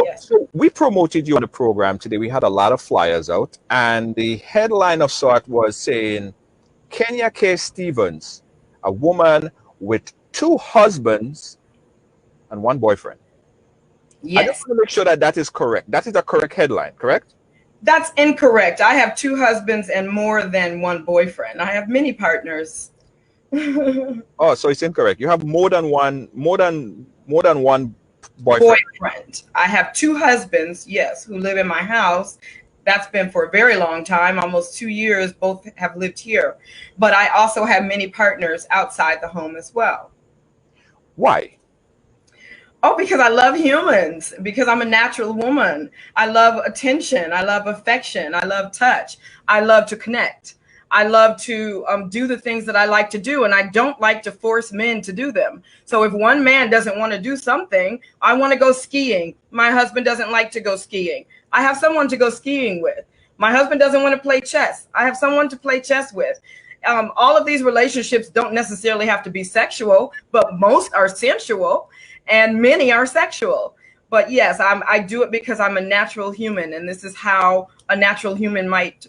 Yes. So we promoted you on the program today. We had a lot of flyers out, and the headline of sort was saying Kenya K. Stevens, a woman with two husbands and one boyfriend. I just Yes. want to make sure that that is correct. That is a correct headline, correct? That's incorrect. I have two husbands and more than one boyfriend. I have many partners. Oh, so it's incorrect. You have more than one boyfriend. Boyfriend. I have two husbands, yes, who live in my house. That's been for a very long time, almost 2 years. Both have lived here. But I also have many partners outside the home as well. Why? Oh, because I love humans, because I'm a natural woman. I love attention. I love affection. I love touch. I love to connect. I love to do the things that I like to do, and I don't like to force men to do them. So if one man doesn't want to do something, I want to go skiing. My husband doesn't like to go skiing. I have someone to go skiing with. My husband doesn't want to play chess. I have someone to play chess with. All of these relationships don't necessarily have to be sexual, but most are sensual and many are sexual. But yes, I do it because I'm a natural human, and this is how a natural human might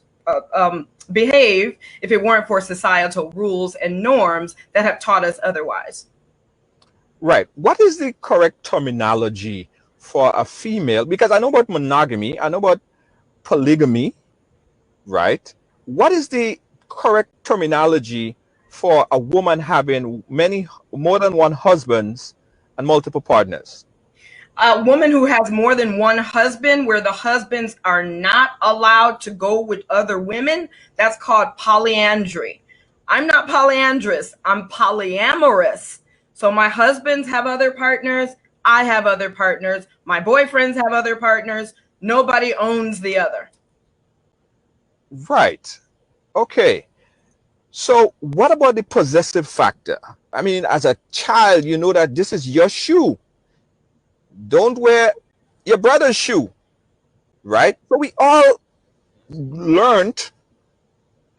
behave if it weren't for societal rules and norms that have taught us otherwise. Right. What is the correct terminology for a female? Because I know about monogamy, I know about polygamy, right? What is the correct terminology for a woman having more than one husbands and multiple partners? A woman who has more than one husband, where the husbands are not allowed to go with other women, that's called polyandry. I'm not polyandrous, I'm polyamorous. So my husbands have other partners, I have other partners, my boyfriends have other partners, nobody owns the other. Right. Okay. So what about the possessive factor? I mean, as a child, you know that this is your shoe. Don't wear your brother's shoe, right? So we all learned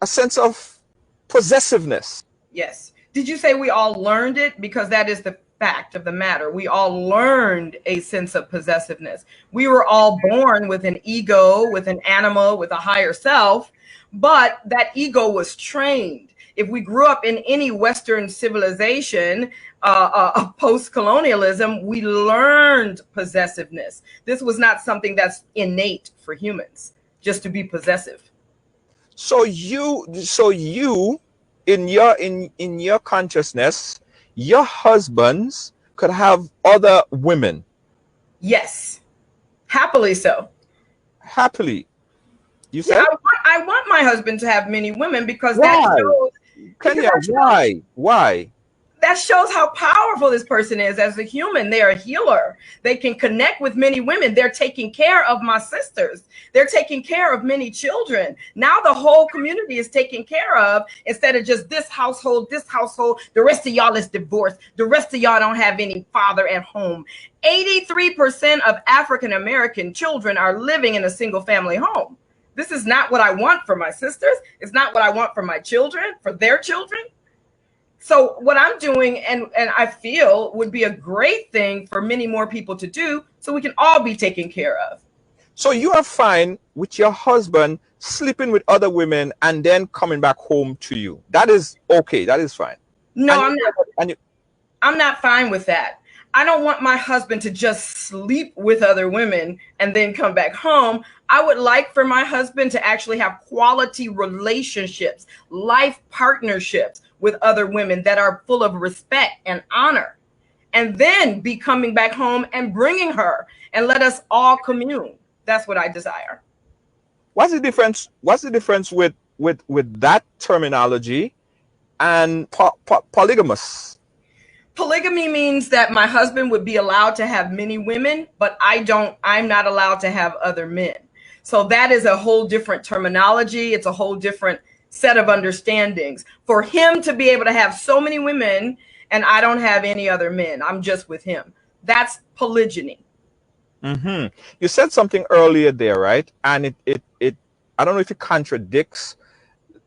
a sense of possessiveness. Yes. Did you say we all learned it? Because that is the fact of the matter. We all learned a sense of possessiveness. We were all born with an ego, with an animal, with a higher self, but that ego was trained. If we grew up in any Western civilization of post-colonialism, we learned possessiveness. This was not something that's innate for humans, just to be possessive. So you in your consciousness, your husbands could have other women Yes, happily so. happily. You Yeah, said I want my husband to have many women because why? Kenya, why? Why? that shows how powerful this person is as a human. They're a healer. They can connect with many women. They're taking care of my sisters. They're taking care of many children. Now the whole community is taken care of instead of just this household, the rest of y'all is divorced. The rest of y'all don't have any father at home. 83% of African American children are living in a single family home. This is not what I want for my sisters. It's not what I want for my children, for their children. So what I'm doing, and I feel would be a great thing for many more people to do, so we can all be taken care of. So you are fine with your husband sleeping with other women and then coming back home to you. That is okay. That is fine. No, And I'm you, not. and you, I'm not fine with that. I don't want my husband to just sleep with other women and then come back home. I would like for my husband to actually have quality relationships, life partnerships with other women that are full of respect and honor, and then be coming back home and bringing her and let us all commune. That's what I desire. what's the difference? What's the difference with that terminology and polygamous? Polygamy means that my husband would be allowed to have many women, but I'm not allowed to have other men. So that is a whole different terminology. It's a whole different set of understandings. For him to be able to have so many women and I don't have any other men, I'm just with him. That's polygyny. You said something earlier there, right? And I don't know if it contradicts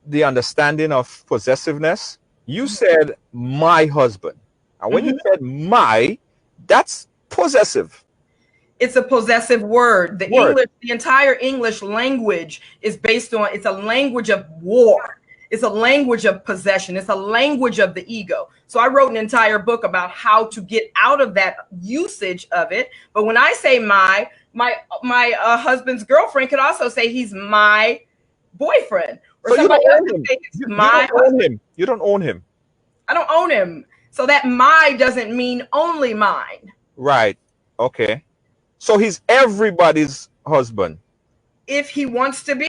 the understanding of possessiveness. You said my husband. And when you said my, that's possessive. It's a possessive word. The entire English language is based on, it's a language of war. It's a language of possession. It's a language of the ego. So I wrote an entire book about how to get out of that usage of it. But when I say my husband's girlfriend could also say he's my boyfriend. Or so somebody else could say it's my husband. You don't own him. I don't own him. So that my doesn't mean only mine. Right. Okay. So he's everybody's husband. If he wants to be.